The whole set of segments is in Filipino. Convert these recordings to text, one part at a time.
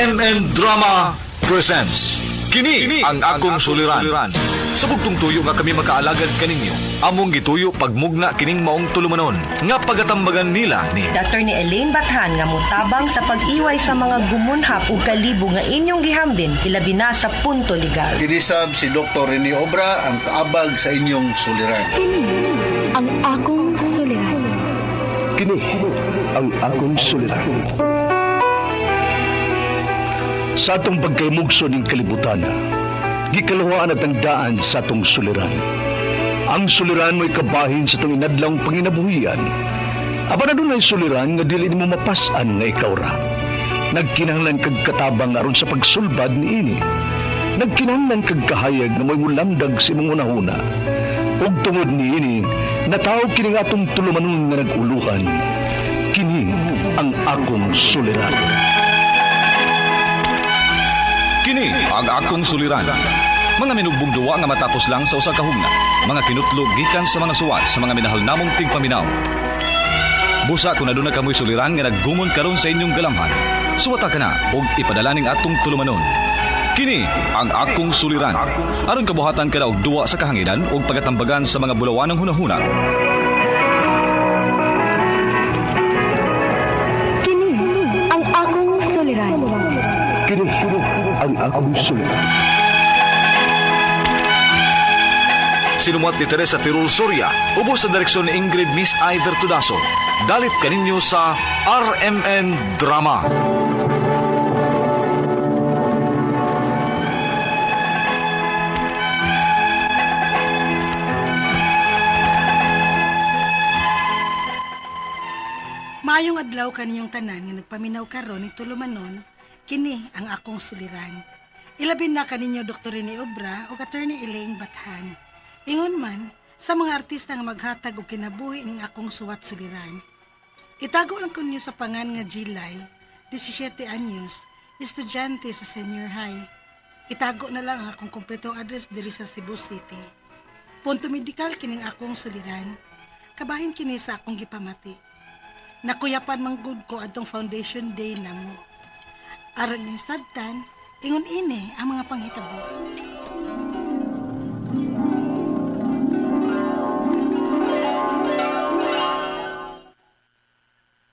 RMN Drama presents Kini ang akong suliran. Sa bugtong tuyo nga kami makaalagad kaninyo, among gituyo pagmugna kining maong tulumanon nga pagatambagan nila ni Dr. ni Elaine Bathan nga mutabang sa pag-iway sa mga gumunhap ug kalibo nga inyong gihambin hilabi na sa punto legal. Kinisab si Dr. Rene Obra ang kaabag sa inyong suliran. Ang akong suliran. Kini ang akong suliran. Sa atong pagkaymugso ng kalibutan, gikalawaan at ang daan sa atong suliran. Ang suliran mo'y kabahin sa itong inadlang panginabuhian. Aba na doon ay suliran nga dili mo mapasan nga ikaw ra. Nagkinahanglan kag katabang aron sa pagsulbad ni ini. Nagkinahanglan kag kahayag na mo'y mulamdag sa imong unahuna. Ug tungod ni ini, natawag kini nga atong tulumanon nga naguluhan. Kini ang akong suliran. Kini ang akong suliran. Mga minugbong duwa nga matapos lang sa usa ka hugna. Mga kinutlog gikan sa mga suwat sa mga minahal namong tigpaminaw. Busa kung aduna kamoy suliran nga naggumon karon sa inyong galamhan, suwata ka na og ipadala ning atong tulumanon. Kini ang akong suliran. Aron kabuhatan ka na og duwa sa kahanginan og pagatambagan sa mga bulawanong hunahuna. Kini ang akong suliran. Kini ang akong suliran. Sinumat ni Teresa Tirul Soria, ubos sa direksyon ni Ingrid Miss Iver Tudaso. Dalit kaninyo sa RMN Drama. Maayong adlaw kaniyong tanan nga nagpaminaw karon ning tulumanon, kini ang akong suliran. Ilabin na kaninyo Dr. Rene Obra o Attorney Elaine Bathan. Ingon man sa mga artista nga maghatag og kinabuhi ning akong suwat suliran. Itago lang kunyo sa pangan nga July, 17 anyos, estudyante sa senior high. Itago na lang ang akong kompletong address diri sa Cebu City. Punto medikal kining akong suliran. Kabahin kini sa akong gipamati. Nakuyapan manggod ko atong foundation day na mo. Aron ni sabtan, ingon ini ang mga panghitabo.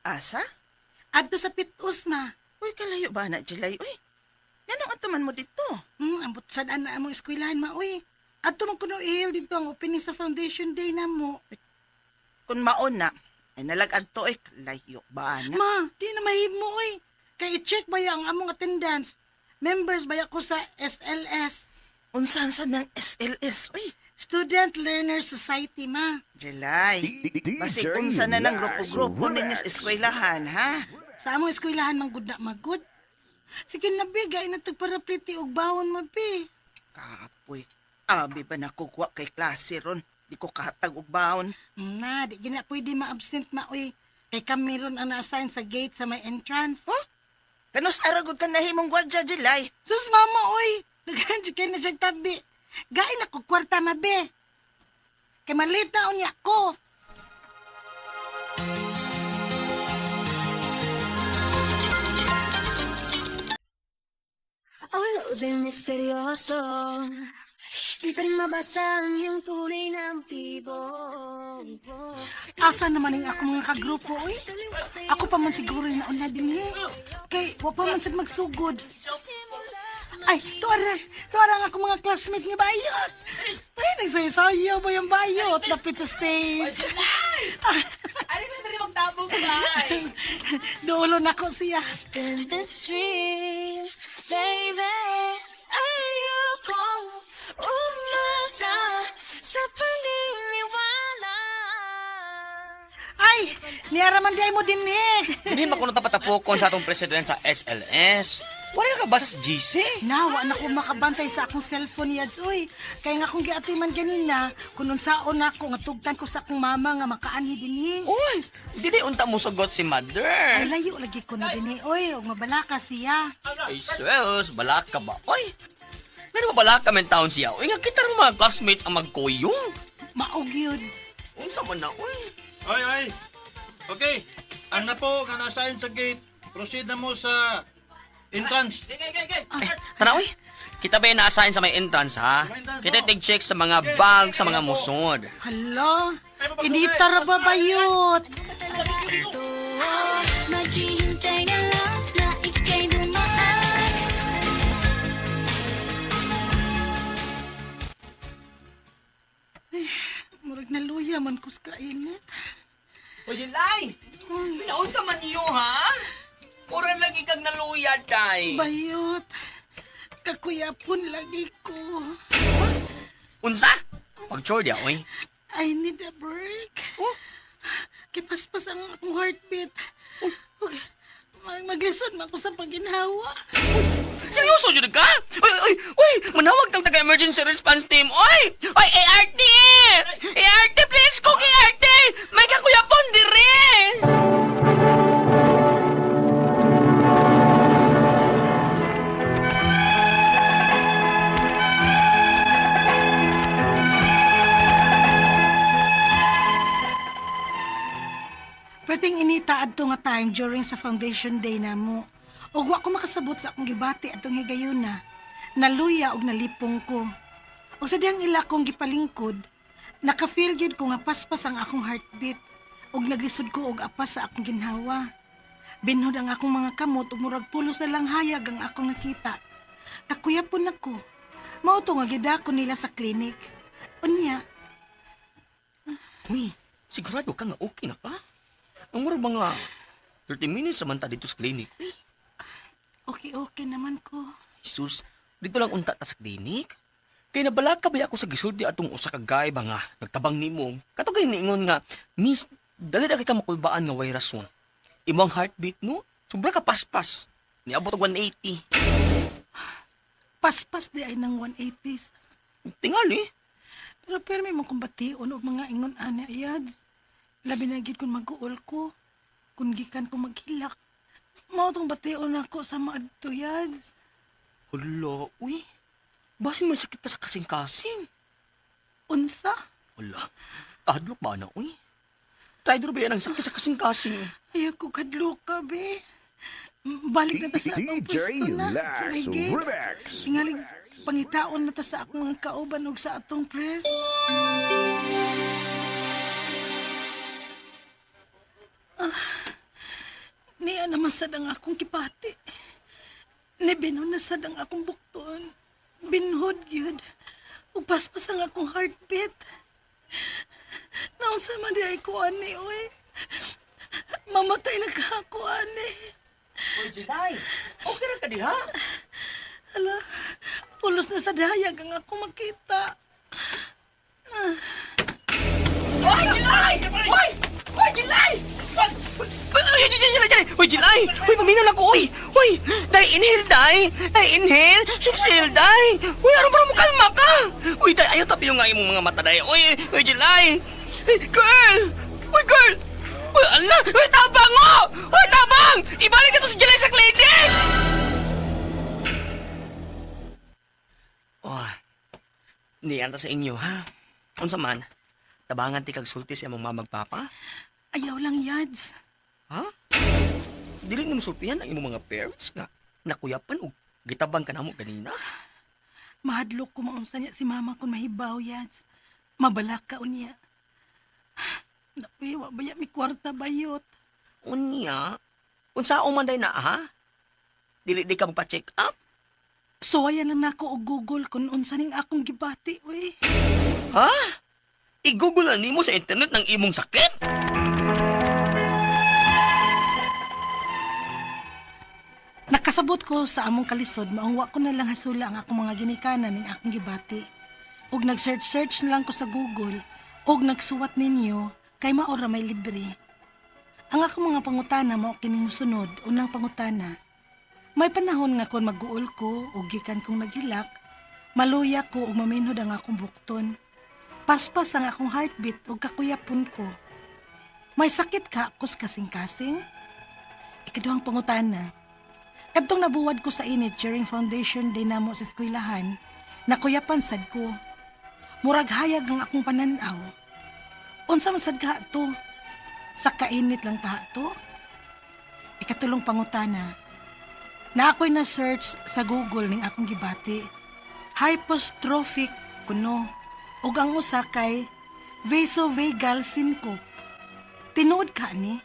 Asa? Adto sa pitus ma. Uy, kalayo ba na, Jilay? Uy, ganong atuman mo dito? Ambot sad ana among eskwelahan ma uy. Adto man kuno ihil dito ang opening sa foundation day na mo. Kung maon na, ay nalagad to kalayo ba na? Ma, di na mahimo uy. Kay i-check ba ang among attendance? Members ba ko sa SLS? Unsan sa ng SLS? Uy, Student Learner Society ma. Jilay, basig unsan na ng grupo-grupo ninyo sa eskwelahan, ha? Sa among eskwelahan man gud na magud. Sige na bigay na tagparapliti og bawon mo pi. Kapoy, abi ba nakugwa kay klase ron? Di ko kahatag og baon. Na, di gina pwede ma-absent ma uy. Kay kami ron ang na-assign sa gate sa may entrance. Huh? Kanos aragod ka nahimong gwardya, Jilay? Sus mama uy, naghansi kay na siyang tabi. Gain ako kwarta mabe. Kay malit na unya ko. Awalo din misteryoso. Di pa rin mabasa ang iyong tunay ng tibok. Asa naman ang ako mga kagrupo uy? Ako pa man siguro yung nauna din eh. Kay wa pa man sad magsugod. Ay, tuwara nga ako mga classmate nga bayot. Ay, nagsayo-sayo ba yung bayot? Lapit sa stage. Ano sa tari magtabong ba? Dulo na ko siya. In the street, baby, ayokong umasa sa paniniwala. Ay, niyaraman di ay mo din eh. Hindi ba kung tapatapokon sa atong president sa SLS? Wala ka ba sa GC? Nawa na ko makabantay sa akong cellphone yads, uy. Kaya nga akong giatiman ganina, kunun saon ako, nga tugtan ko sa akong mama nga makaanhi din eh. Uy, hindi unta mo sugot si mother. Ay, layo lagi ko na din eh, uy. Huwag mabalaka siya. Ay, sus, balak ka ba? Uy, meron ba balak ka men taon siya? Uy, nga kita rin mga classmates ang magkuyong. Maog yun. Unsa man na, uy. Ay. Okay. Ang na po, nga na-assign sa gate, proceed na mo sa Entrance. Tanaw, uy. Kita ba yung na-assign sa may entrance, ha? Kita tig-check sa mga bag, sa mga musod. Hala, initar ba bayot? Ito, naghihintay na lang na ika'y dumaan. Murag na luya man kus kainit. O, Jelay! Pinaon sa maniyo, ha? Pura lagi kag naluya, tay. Bayot, kakuyapon lagi ko. Unsa? Pag-chore dia, uy. I need a break. Kipaspas ang akong heartbeat. Okay. Maglisod man ko sa paginhawa. Seryoso yun ka? Uy! Manawag tang taga-emergency response team. Uy! Uy, ART! ART, please! Kung ART! May kakuyapon dire! Perting inita adto nga time during sa foundation day namo. Og wa ko makasabot sa akong gibati atong higayuna. Naluya og nalipong ko. Og sa diyang ila kong gipalingkod, naka-feel gyud ko nga paspas ang akong heartbeat. Og naglisod ko og apas sa akong ginhawa. Binhod ang akong mga kamot ug murag pulos na lang hayag ang akong nakita. Kakuyapon ako. Mao to nga gidako nila sa klinik. Unya, Uy, sigurado ka nga okay na ka? Ang mura mga 30 minutes samanta dito sa klinik. okay naman ko. Jesus, dito lang unta ta sa klinik. Kaya nabala ka ba ako sa gisulti atong usa ka guy ba nga nagtabang nimo. Katugay niingon nga, Miss, dali na kay ka makulbaan nga way rason. Imong heartbeat no, sobra ka paspas. Niabot og 180. Paspas di ay ng 180s. Tingali. Pero permi mo kung bation o mga ingon ani ayads. Labi na gid kung mag-uol ko. Kung gikan ko maghilak. Mao tong bation ako sa mga adto yads. Hala, uy. Basin man sakit ka sa kasing-kasing. Unsa? Wala. Kahadlok ba na, uy? Try ba yan ang sakit sa kasing-kasing? Ayaw ko kadlo ka, be. Balik na ta sa atong pwesto na. Sa ligid. Tingaling pangitaon na ta sa akong mga kauban ug sa atong press. Niya naman sad ang akong kipati. Nibinon na sad ang akong bukton. Binhod yun. Ug paspas ang akong heartbeat. Naunsa man di ay ko ani, oy. Mamatay na ka ako, ani. Uy, Jelay, okay na ka diha? Hala, pulos na sa dayag ang ako makita. Uy, Jelay! Uy! Uy, Jelay! Uy, Jelay! Uy, paminaw na ko, uy! Uy, dahil inhale, dahil! Dahil inhale, exhale, dahil! Uy, araw para mo kalma ka! Uy, dahil ayaw tapi yung nga imong mga mata, dahil! Uy, Jelay! Girl! Uy, girl! Uy, ala! Uy, tabang mo! Uy, tabang! Ibalik ka to si Jelay sa clinic! Oh, niyanta sa inyo, ha? Unsa man, tabangan ti kag sulti sa imong mamagpapa? Ayaw lang, yads. Ha? Dili nimo sultihan ang imong mga parents nga nakuyapan og gitabang ka namo ganina. Mahadlok ko maunsa niya si mama kung mahibaw, yads. Mabalak ka unya. Napuy, wa baya mi kwarta bayot. Unya, unsa man day na ha? Dili di ka magpa-check up? Suwayan lang nako og Google kung unsa ning akong gibati, we. Ha? I-google na nimo sa internet ng imong sakit? Nakasabot ko sa among kalisod, maungwa ko na lang hasula ang akong mga ginikanan ning akong gibati. Og nag-search na lang ko sa Google, og nagsuwat ninyo, kay maora may libre. Ang akong mga pangutana mao kining mosunod, unang pangutana. May panahon nga kon mag-uol ko, og gikan kong naghilak, maluya ko og maminhod ang akong bukton. Paspas ang akong heartbeat og kakuyapon ko. May sakit ka kus kasing-kasing? Ikaduhang pangutana. Kadtong nabuwad ko sa init during foundation day namo sa eskwelahan, nakuyapan sad ko. Murag hayag ang akong pananaw. Unsa man sad ka to? Sa kainit lang ka to? Ikatulong pangutana. Na ako'y na-search sa Google ning akong gibati. Hypostrophic kuno. Ug ang usa kay vasovagal syncope. Tinuod ka ni.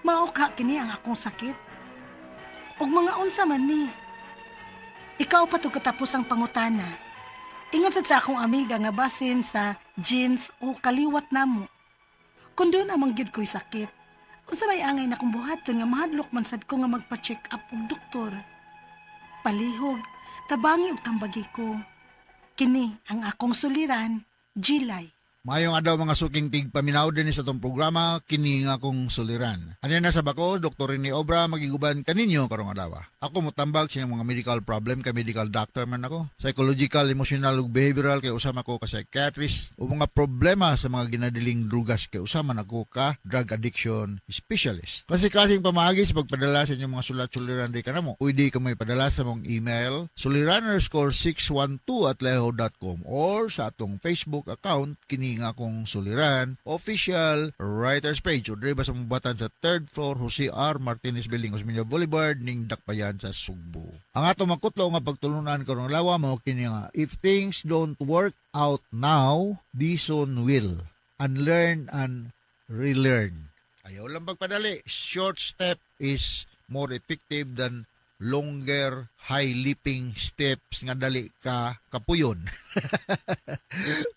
Mao ka kini ang akong sakit. Ug mga unsa man ni. Ikaw pa to katapos ang pangutana. Ingon sad sa akong amiga nga basin sa jeans o kaliwat namo. Kung doon amang gyud ko'y sakit. Unsa may angay na kong buhaton nga mahadlok man sad ko nga magpa-check up og doktor. Palihog, tabangi og tambagi ko. Kini ang akong suliran, Jilay. Mayong adlaw mga suking tigpaminaw din sa itong programa, kini nga akong suliran. Ano na sa bako, Dr. Rene Obra, magiguban kaninyo karong adlaw. Ako mutambag sa mga medical problem, kay medical doctor man ako. Psychological, emotional, ug behavioral, kay usama ko ka psychiatrist. O mga problema sa mga ginadiling drugas, kay usama na ko ka drug addiction specialist. Kasi kasing pamagi sa pagpadala sa inyong mga sulat-suliran di ka na mo. Pwede ka may padala sa mong email, suliran_612@yahoo.com or sa atong Facebook account, kini nga akong suliran, official writers page o driba sa mabatan sa 3rd floor Jose R. Martinez Building, Osmeña Boulevard, ning Dakpayan sa Sugbo. Ang atong makutlo nga pagtulunan karong lawa mo kini nga, if things don't work out now, this soon will. Unlearn and relearn. Ayaw lang pagpadali. Short step is more effective than longer high leaping steps nga dali ka kapuyon.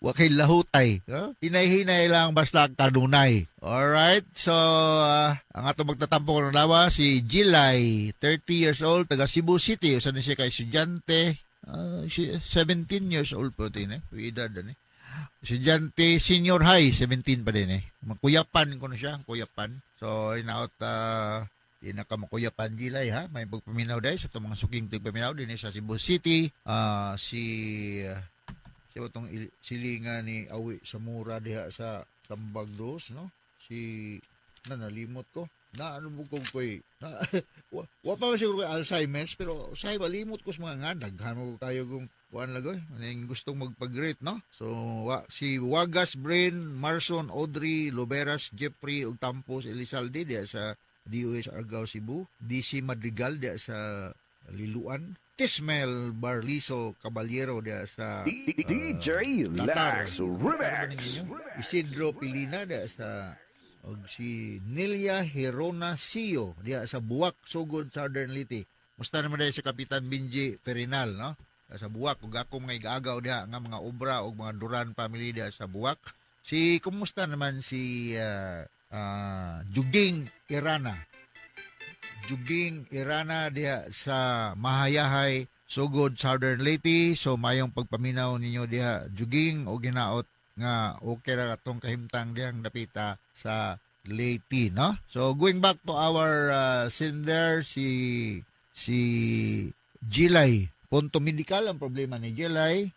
Wakay lahutay. Huh? Hinay-hinay lang basta kanunay. Alright, so ang atong magtatampo ko ng lawa, si Jilay, 30 years old, taga Cebu City. Usan siya kay estudyante. 17 years old po din edad din Estudyante, senior high, 17 pa din Magkuyapan ko na siya, kuyapan. So, inaot, di na ka makuyapan Jilay ha. May pagpaminaw dahil sa itong mga suking pagpaminaw din sa Cebu City. Si itong silinga ni Awi Samura diha sa Sambagdos, no? Nalimot ko. Ano bukong ko wa pa siguro kay Alzheimer's, pero usay malimot ko sa mga nga. Naghano ko kayo kung kuan lagoy. Maning gustong magpag-rate, no? So, si Wagas, Brain, Marson, Audrey, Loberas, Jeffrey, ug Tampos, Elizalde diha sa DOH Argao, Cebu. DC Madrigal diya sa Liluan. Tismel Barliso Caballero diya sa DJ Lex Remax. Isidro Pilina diya sa og si Nelia Herona Sio diya sa Buwak, Sugod, Southern Liti. Musta naman diya sa Kapitan Benji Perinal, no? Sa Buwak, ug ako mga igagaw diya nga mga obra og mga Duran family diya sa Buwak. Kumusta naman si Juging Irana diha sa Mahayahay, Sugod, Southern Leyte. So mayong pagpaminaw ninyo diha Juging o ginaot nga okay ra atong kahimtang dihang napita sa Leyte, no? So going back to our sender, si Jilay, punto medikal ang problema ni Jilay,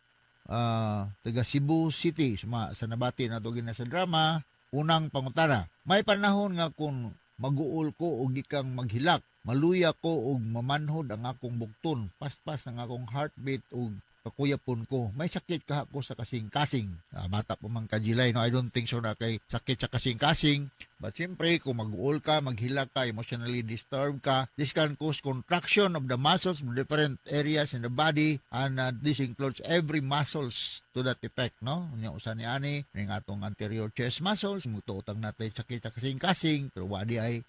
taga Cebu City, sa nabati na to gina sa drama. Unang pangutana, may panahon nga kung mag-uol ko o gikang maghilak, maluya ko o mamanhod ang akong bukton, paspas ang akong heartbeat o kakuyapon ko. May sakit ka ako sa kasing-kasing. Mata po mang Jilay, no? I don't think so na kay sakit sa kasing-kasing. But siyempre, kung mag-uol ka, maghilak ka, emotionally disturbed ka, this can cause contraction of the muscles of different areas in the body, and this includes every muscles to that effect, no? Yung usan ni ani, ng atong anterior chest muscles, mutuotang natin sakit sa kasing-kasing, pero wadi ay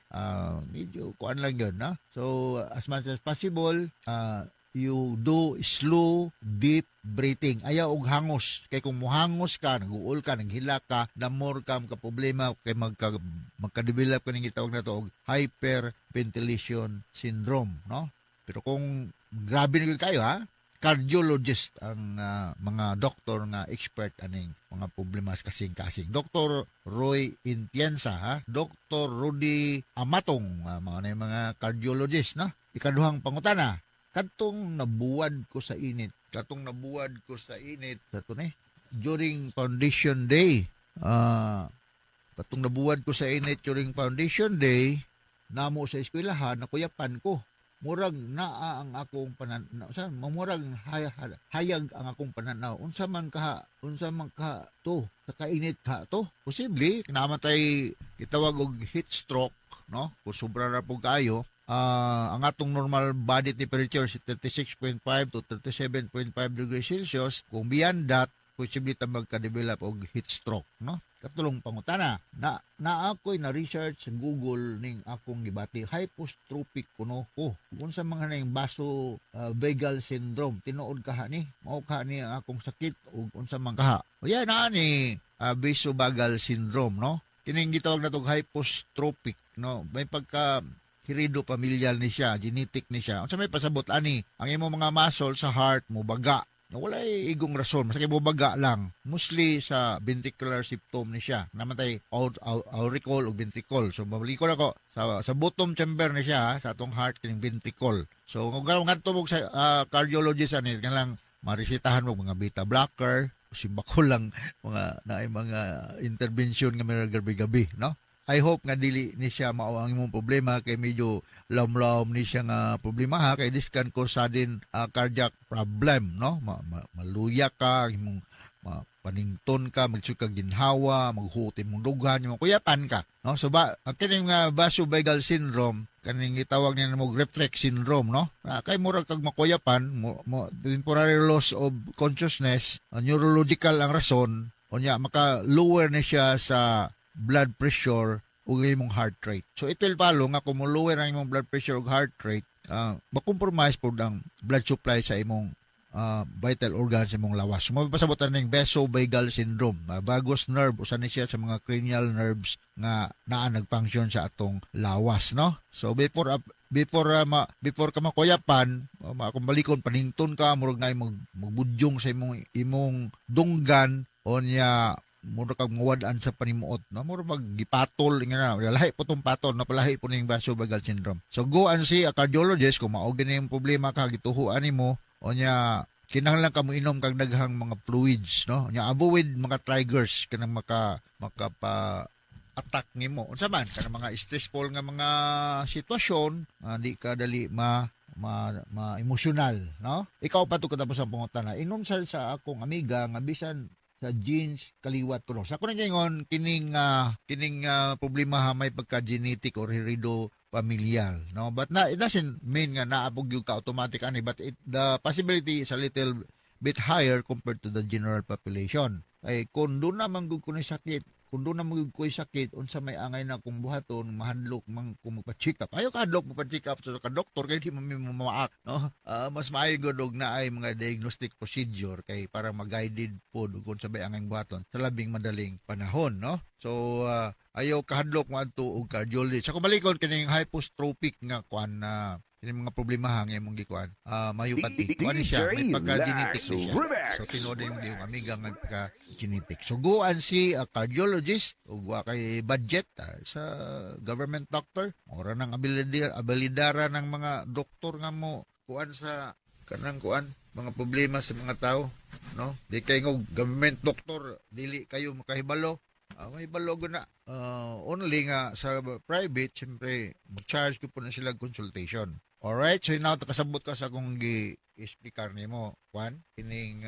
medyo kuan lang yun, no? So, as much as possible, you do slow, deep breathing. Ayaw og hangos. Kay kung muhangos ka, nag-uol ka, naghila ka, the more ka problema, kay magka-develop ka ng gitawag na to og hyperventilation syndrome, no? Pero kung grabe na kayo, ha? Cardiologist ang mga doktor nga expert aning mga problema sa kasing-kasing. Dr. Roy Intienza, ha? Dr. Rudy Amatong, mga cardiologist, no? Ikaduhang pangutana, katong nabuwad ko sa init during Foundation Day. Katong nabuwad ko sa init during Foundation Day, namo sa eskwelahan, nakuyapan ko. Murag naa ang akong murag hayag ang akong pananaw. Unsa man ka to, kakainit ka to. Posible namatay gitawag og heat stroke, no? Kung sobra ra po kayo. ang atong normal body temperature si 36.5 to 37.5 degrees Celsius. Kung beyond that, posible ta magka-develop og heat stroke, no? Katulong pangutana na ako'y na research sa Google ning akong gibati hypotropic kuno ko unsa mga nang baso vagal syndrome tinuod kaha ni mao kaha ni ang akong sakit ug unsa man kaha o yan na ni vasovagal syndrome, no? Kining gitawag natong hypotropic, no? May pagka hirido pamilyal ni siya, genetic ni siya. Unsa may pasabot ani ang imong mga muscle sa heart mo baga. Wala igong rason, masakit mo baga lang. Mostly sa ventricular symptom ni siya. Namatay auricle o ventricle. So mabalikon ako sa bottom chamber ni siya, sa atong heart kining ventricle. So kung ngadto mo sa cardiologist ani kanang maresetahan mo mga beta blocker, simbako lang mga intervention nga may gabi-gabi, no? I hope nga dili ni siya mao ang imong problema kay medyo lam-lam ni siya nga problema ha kay this can cause sudden cardiac problem, no? Maluya ka, imong panington ka, magsud ka ginhawa, maghuot imong dughan, imong kuyapan ka, no? So ang kining vasovagal syndrome kaning gitawag nila mo reflex syndrome, no? Kay murag kag makuyapan, temporary loss of consciousness, neurological ang rason, unya maka lower ni siya sa blood pressure ug imong heart rate. So it will follow nga kung lower ang imong blood pressure ug heart rate, makompromise pod ang blood supply sa imong vital organs sa imong lawas. So mapasabotan ning vasovagal syndrome. Vagus nerve usa ni siya sa mga cranial nerves nga naa nagfunction sa atong lawas, no? So before ka makuyapan, kung balikon panington ka murag na magbudyong sa imong dunggan onya mura kag mawad-an sa panimuot, no? Mura magipatol nga na lahi po tong patol na palahi po ning vasovagal syndrome. So go and see a cardiologist kung mao gani yung problema ka gituhuan nimo onya kinahanglan ka mo inom kag daghang mga fluids, no? Nya avoid mga triggers kanang makapa attack nimo. Unsa man kanang mga stressful nga mga sitwasyon, di ka dali emotional, no? Ikaw pa to katapos ang pangutana. Inom sa akong amiga nga bisan sa genes kaliwat ko. Sa kuno ngayon kining problema ha may pagka-genetic or herido familial, no? But it doesn't mean nga naapog yung ka-automatic ani, but the possibility is a little bit higher compared to the general population. Ay kung doon naman gud kuno sakit, kung doon naman gud ko'y sakit, unsa may angay na kung buhaton, mahadlok man kung magpa-check up. Ayaw ka hadlok magpa-check up sa ka-doktor kay di mo mamaak, no? Mas maayo gud og naay mga diagnostic procedure kay para mag-guided po kung sa may angay buhaton sa labing madaling panahon, no? So ayaw ka hadlok mo adto og cardiologist. Sa kubalikon kining hypotropic nga kuan na yung mga problema hangay mong gikuan, myopathy. Kuan siya, may pagka-genetic siya. So, tinood yung amiga nga pagka-genetic. So, go and see a cardiologist o kay budget sa government doctor. Ora ng abilidara ng mga doktor nga mo kuan sa kanang kuan mga problema sa mga tao, no? Di kay ng government doctor, dili kayo makahibalo. May balogo na only nga sa private, siyempre mag-charge ko po na sila consultation. Alright, so now kasabot ka sa akong gi-explicar nimo Juan, kining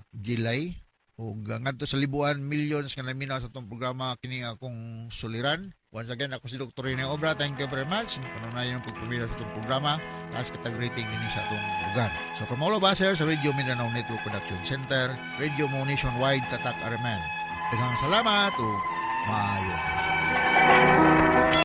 July ug ngadto sa libuan millions nga naminaw sa itong programa kining akong suliran. Once again, ako si Dr. Rene Obra. Thank you very much. Panunayan yung pagpumila sa itong programa. Taas katag-rating din sa itong lugar. So from all of us here sa Radio Mindanao Network Production Center, Radio Mo Nationwide, Tatak Araman. Daghang salamat o maayo.